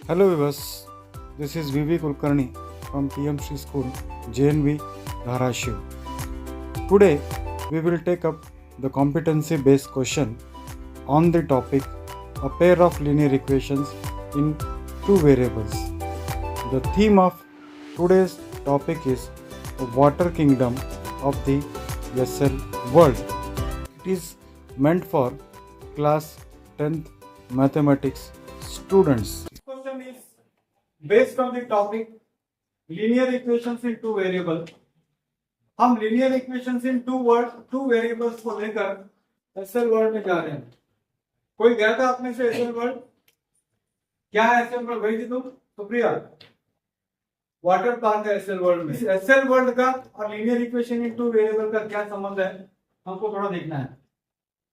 Hello viewers, this is Vivi Kulkarni from TMC School, JNV, Dharashiv. Today we will take up the competency based question on the topic a pair of linear equations in two variables. The theme of today's topic is the water kingdom of the SL world. It is meant for class 10th mathematics students. Question is based on the topic linear equations in two variable. हम linear equations in two variables को लेकर SL word में जा रहे हैं. कोई गया था आपने से SL वर्ड? क्या है SL वर्ड? गई थी तुम? सुप्रिया, वाटर पार्क है SL वर्ड में. SL वर्ड का और linear equation in two variable का क्या संबंध है, हमको थोड़ा देखना है.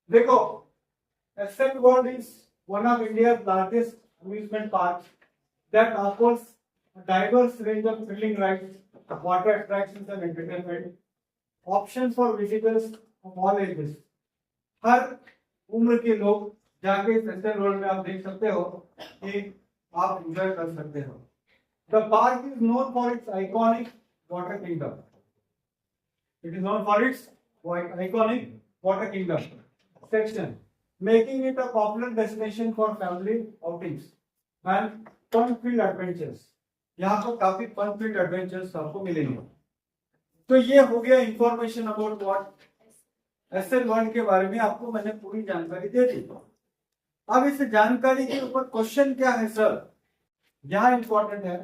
देखो, SL world is one of India's largest amusement parks that offers a diverse range of thrilling rides, water attractions and entertainment options for visitors of all ages. हर उम्र के लोग जाके इस SL वर्ल्ड में आप देख सकते हो कि आप एंजॉय कर सकते हो. The park is known for its iconic water kingdom. It is known for its iconic water kingdom section, making it a popular destination for family outings and fun-filled adventures. यहाँ पर काफी fun-filled adventures आपको मिलेंगे. तो ये हो गया information about what SL world के बारे में आपको मैंने पूरी जानकारी दे दी. अब इस जानकारी के ऊपर क्वेश्चन क्या है सर, यहाँ इंपॉर्टेंट है.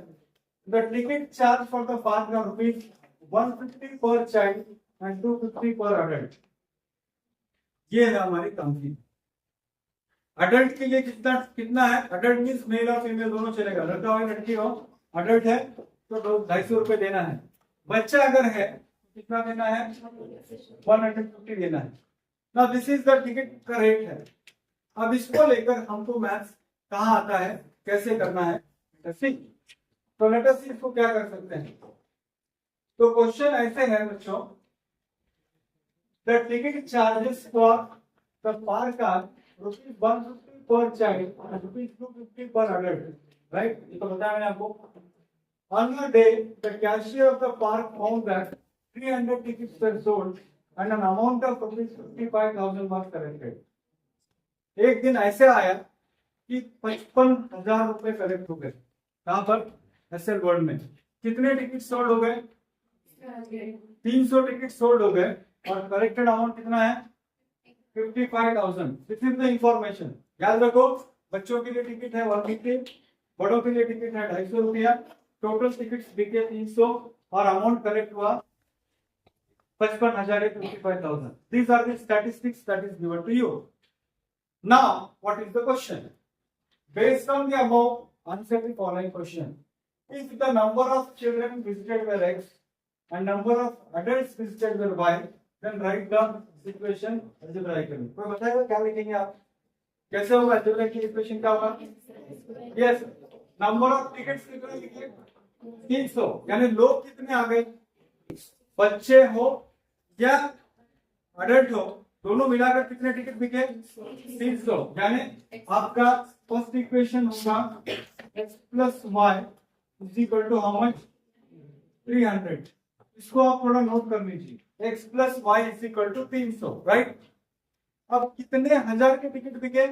The ticket charge for the park are ₹150 per child and ₹250 पर अडल्ट. ये है हमारी कंपनी. अडल्ट के लिए कितना कितना है? अडल्ट मीन्स मेल और फीमेल दोनों चलेगा, लड़का हो या लड़की हो. अडल्ट है तो ₹250 देना है. बच्चा अगर है कितना देना है? 150 देना है. ना दिस इज द टिकट का रेट है. अब इसको लेकर हमको मैथ्स कहाँ आता है, कैसे करना है, तो लेट अस सी इसको क्या कर सकते हैं. तो क्वेश्चन ऐसे है बच्चों, the ticket charges for the park are ₹150 per child and ₹250 per adult. Right, ये तो बताया मैंने आपको. On a day, the cashier of the park found that 300 tickets were sold and an amount of ₹55,000 was collected. एक दिन ऐसे आया कि 55,000 रुपए कलेक्ट हो गए. कहाँ पर? SL वर्ल्ड में. कितने टिकट सोल्ड हो गए? 300 टिकट सोल्ड हो गए और कलेक्टेड अमाउंट कितना है? 55,000. This is the information. याद रखो, बच्चों के लिए टिकट है 150, बड़ों के लिए टिकट है ₹250. टोटल टिकट्स बिके 300 और अमाउंट कलेक्ट हुआ 55,000 55,000. These are the statistics that is given to you. Now, what is the question? Based on the above, answer the following question. If the number of children visited were X and number of adults visited were Y, then write the equation algebraically. कोई बताएगा क्या लिखेंगे आप? कैसे होगा algebraic equation का होगा? Yes, number of tickets कितने लिखे? 300. यानी लोग कितने आ गए? बच्चे हो या अडल्ट हो, दोनों मिलाकर कितने टिकट बिके? 300. यानी आपका फर्स्ट इक्वेशन होगा x plus Y is equal to how much? 300. इसको आप थोड़ा नोट कर लीजिए. x plus Y is equal to 300. Right. अब कितने हजार के टिकट बिके?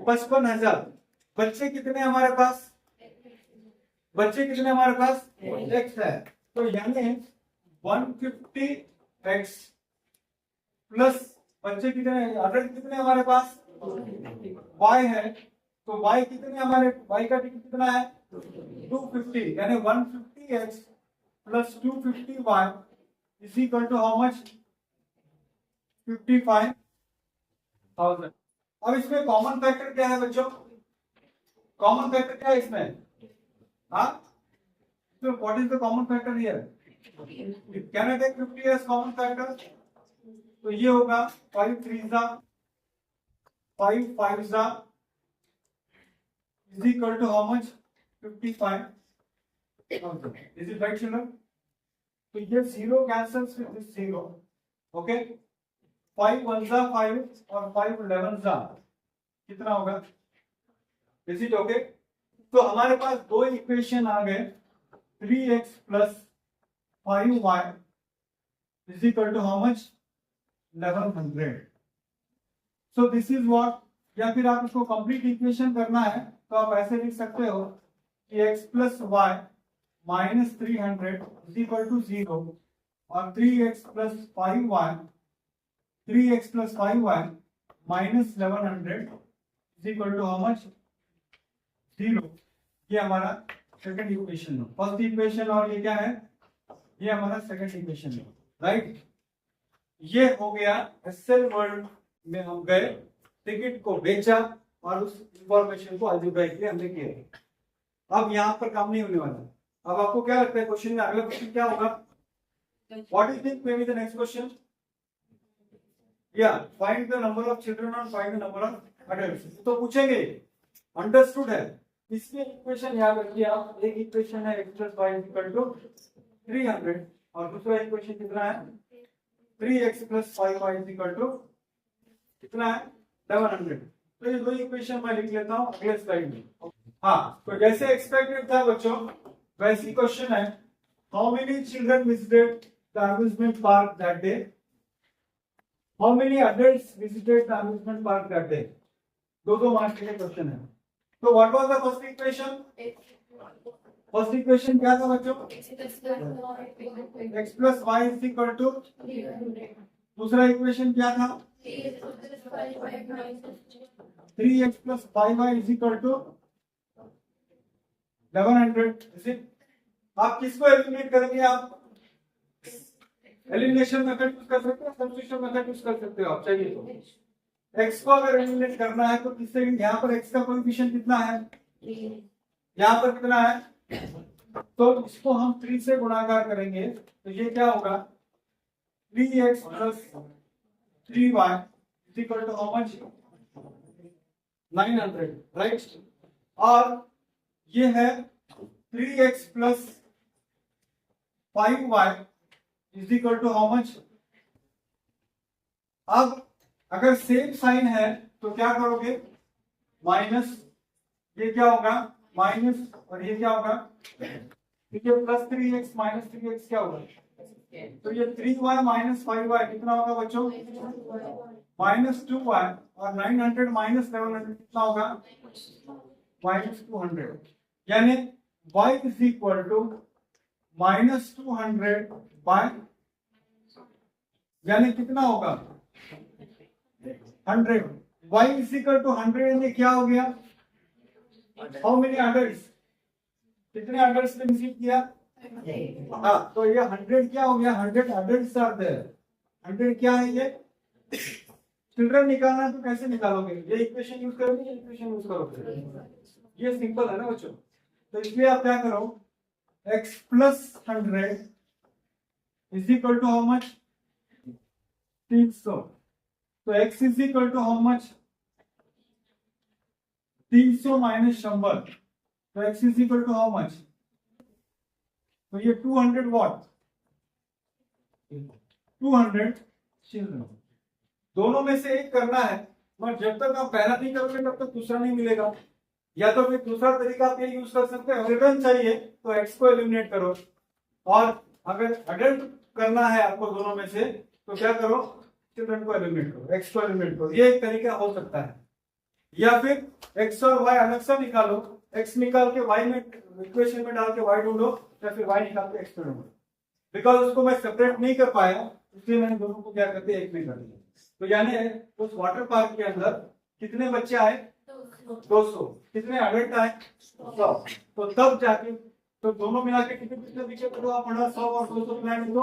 55,000. बच्चे कितने हमारे पास? बच्चे कितने हमारे पास? x है. तो यानी 150x प्लस बच्चे कितने, अडल्ट कितने हमारे पास? y है. तो y कितने हमारे, y का टिकट कितना है? 250. यानी 150x plus 250y is equal to how much? 55,000. अब इसमें कॉमन फैक्टर क्या है बच्चों? कॉमन फैक्टर क्या है इसमें? हाँ, so what is the common factor here? Can I take 50 as common factor? तो ये होगा 5 3s 5 5s is equal to how much? 55,000. Is it right children? तो ये 0 cancels with this 0. Okay? 5 1s 5 और 5 11s कितना होगा? Is it okay? तो हमारे पास दो इक्वेशन आ गए, 3x plus 5y is equal to how much, 1100. So this is what, या फिर आप इसको कंप्लीट इक्वेशन करना है तो आप ऐसे लिख सकते हो कि x plus Y minus 300 is equal to 0 और 3x plus 5y, 3x plus 5y minus 1100 is equal to how much, 0. ये हमारा सेकंड इक्वेशन है. फर्स्ट इक्वेशन और ये क्या है, ये हमारा सेकंड इक्वेशन है, राइट. ये हो गया एसएल वर्ल्ड में हम गए, टिकट को बेचा और उस इंफॉर्मेशन को अलजेब्राइकली हमने किया. अब यहाँ पर काम नहीं होने वाला. अब आपको क्या लगता है क्वेश्चन में अगला क्वेश्चन क्या होगा? What do you think may be the next question? या find the number of children और find the number of adults. तो पूछेंगे, अंडरस्टूड है. इसमें इक्वेशन याद रखिए आप, एक इक्वेशन है x plus y equal to 300 और दूसरा इक्वेशन कितना है, 3x plus 5y equal to कितना है, 1100. तो ये दो इक्वेशन मैं लिख लेता हूँ अगले स्लाइड में. हाँ, तो जैसे एक्सपेक्टेड था बच्चों वैसी क्वेश्चन है, how many children visited the amusement park that day, how many adults visited the amusement park that day. दो मार्क्स के क्वेश्चन है. तो what was the first equation? First equation क्या था बच्चों? x plus Y is equal to, दूसरा equation क्या था? 3x plus 5y is equal to 1100. Is it? आप किसको एलिमिनेट करेंगे? आप एलिमिनेशन मेथड यूज कर सकते हो, सब्स्टिट्यूशन मेथड यूज कर सकते हो आप चाहिए तो. x को अगर एलिमिनेट करना है तो किससे? यहाँ पर x का कोएफिशिएंट कितना है, यहाँ पर कितना है, तो इसको हम 3 से गुणाकार करेंगे तो ये क्या होगा, 3x plus 3y is equal to how much, 900, right. और ये है 3x plus 5y is equal to how much. अब अगर सेम साइन है तो क्या करोगे, माइनस, ये क्या होगा माइनस और ये क्या होगा, ठीक है, प्लस 3x माइनस 3x क्या होगा, तो ये 3y माइनस 5y कितना होगा बच्चों, माइनस 2y और 900 माइनस 1100 कितना होगा, माइनस 200. यानी y is equal to minus 200 by, यानी कितना होगा 100. y इज इक्वल टू 100 यानी क्या हो गया, हाउ मेनी अडल्ट्स, कितने अडल्ट्स ने रिसीव किया, हाँ, तो ये 100 क्या हो गया, 100 अडल्ट्स आर देयर. 100 क्या है ये, चिल्ड्रन निकालना है तो कैसे निकालोगे, ये इक्वेशन यूज करोगे, ये इक्वेशन यूज करोगे, ये सिंपल है ना बच्चों. तो इसलिए आप क्या करो, x plus 100 is equal to how much, 300. तो x is equal to how much, 300 minus 100, तो x is equal to how much, तो ये 200 वॉट, 200 चिल्ड्रन. दोनों में से एक करना है, मगर जब तक आप पहला नहीं करोगे तब तक दूसरा नहीं मिलेगा. या तो फिर दूसरा तरीका आप ये यूज कर सकते हैं, रिटर्न चाहिए तो x को एलिमिनेट करो, और अगर अडल्ट करना है आपको दोनों में से तो क्या करो, चिल्ड्रन को एलिमिनेट करो, x को एलिमिनेट करो. ये एक तरीका हो सकता है. या फिर x और y अलग से निकालो, x निकाल के y में इक्वेशन में डाल के y ढूंढो, या फिर y निकाल के x ढूंढो. बिकॉज उसको मैं सेपरेट नहीं कर पाया इसलिए मैंने दोनों को क्या कर दिया, एक में कर दिया. तो यानी उस वाटर पार्क के अंदर कितने बच्चे आए, 200. कितने अडल्ट आए, 100. तो तब जाके तो दोनों मिला के कितने बच्चे पड़ा, 100 और 200 मिलाएंगे तो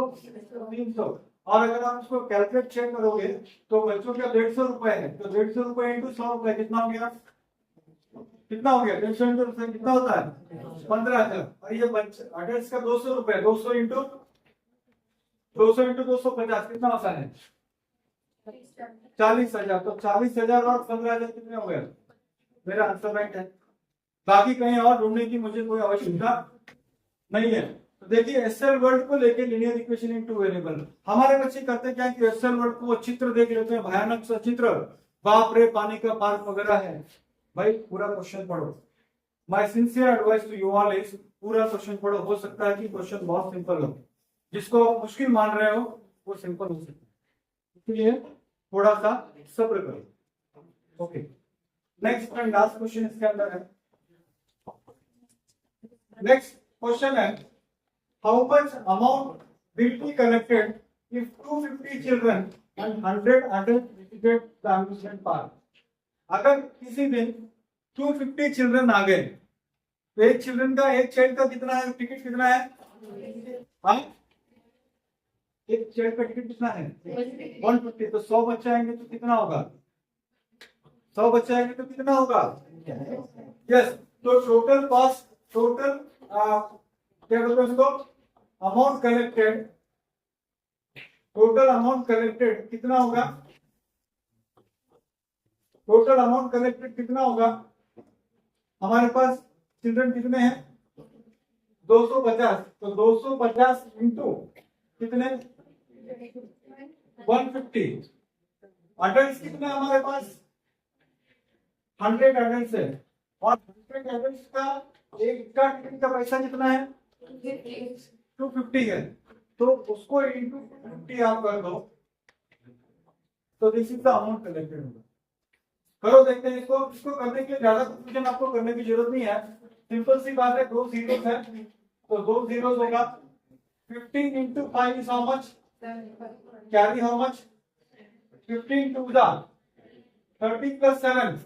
300. और अगर आप उसको कैलकुलेट चेक करोगे तो बच्चों का 150 रुपए है, तो 150 रुपए इंटू 100 रुपए कितना हो गया, कितना हो गया, 150 रुपए कितना होता है, 15,000. और ये बच्चे अडल्ट का 200 रुपए, 200 इंटू 250 कितना होता है, 40,000. तो 40,000 और 15,000 कितने हो गए, मेरा आंसर राइट है. बाकी कहीं और ढूंढने की मुझे कोई आवश्यकता नहीं है. तो देखिए एसएल वर्ड को लेके linear equation in two variable, हमारे बच्चे करते क्या कि एसएल वर्ड को चित्र देख लेते हैं, भयानक सा चित्र, बाप रे पानी का पार्क वगैरह है. भाई पूरा क्वेश्चन पढ़ो, my sincere advice to you all is पूरा क्वेश्चन पढ़ो। हो सकता है कि क्वेश्चन बहुत सिंपल हो, जिसको मुश्किल मान रहे हो वो सिंपल हो सकता है, इसलिए थोड़ा सा सब्र करो। Okay, next and last question इसके अंदर है। नेक्स्ट क्वेश्चन है, how much amount will be collected if 250 children and 100 adults visited the amusement park? अगर किसी दिन 250 चिल्ड्रन आ गए तो एक चिल्ड्रन का, एक चाइल्ड का कितना है टिकट, कितना है? हाँ, एक चाइल्ड का टिकट कितना है? 150। तो 100 बच्चे आएंगे तो कितना होगा? 100 बच्चे आएंगे तो कितना होगा? यस, तो टोटल कॉस्ट, टोटल क्या बोलते हैं उसको, amount collected, total amount collected कितना होगा? टोटल अमाउंट कलेक्टेड कितना होगा? हमारे पास चिल्ड्रन कितने हैं? 250। तो 250 इंटू कितने? 150। अडल्ट कितने हमारे पास? 100 अडल्ट है, और 100 अडल्ट का एक का टिकट का पैसा कितना है? 250 है। तो उसको इंटू 50 आप कर दो, तो this is the amount collected होगा। करो, देखते हैं इसको। इसको करने के लिए ज्यादा कंफ्यूजन आपको करने की जरूरत नहीं है, सिंपल सी बात है। 2 जीरोस है तो 2 जीरोस होगा। 15 into 5 is how much? Carry how much? 15 to the 30 plus 7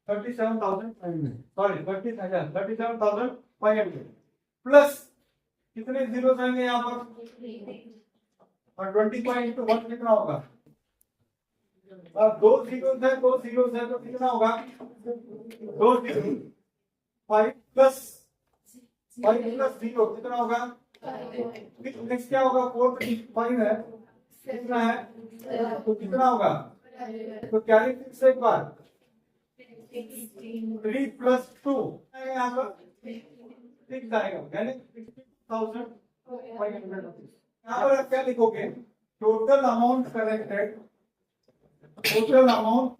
37,500, sorry 37,500 plus कितने जीरो आएंगे यहाँ पर? और 20 इंटू 1 कितना होगा? 2 जीरोस है, 2 जीरोस है तो कितना होगा? 2 जीरो। 5 प्लस 0 कितना होगा? नेक्स्ट क्या होगा? 4 है, कितना है तो कितना होगा? तो कैरी फिक्स एक बार 3 प्लस 2 यहाँ पर 6 आएगा, यानी 60,500 रुपीज। यहाँ पर आप क्या लिखोगे? Total amount collected, total amount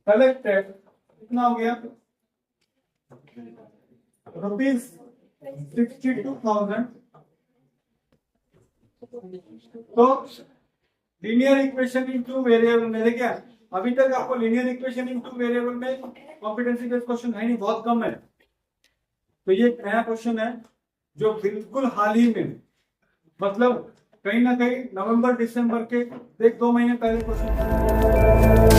collected कितना हो गया? रुपीज 62,000। तो लीनियर इक्वेशन इन 2 वेरिएबल में, देखिए अभी तक आपको लीनियर इक्वेशन इन 2 वेरिएबल में कॉम्पिटेंसी बेस्ड क्वेश्चन है नहीं, बहुत कम है। तो ये नया क्वेश्चन है जो बिल्कुल हाल ही में, मतलब कहीं ना कहीं नवंबर दिसंबर के 1-2 महीने पहले क्वेश्चन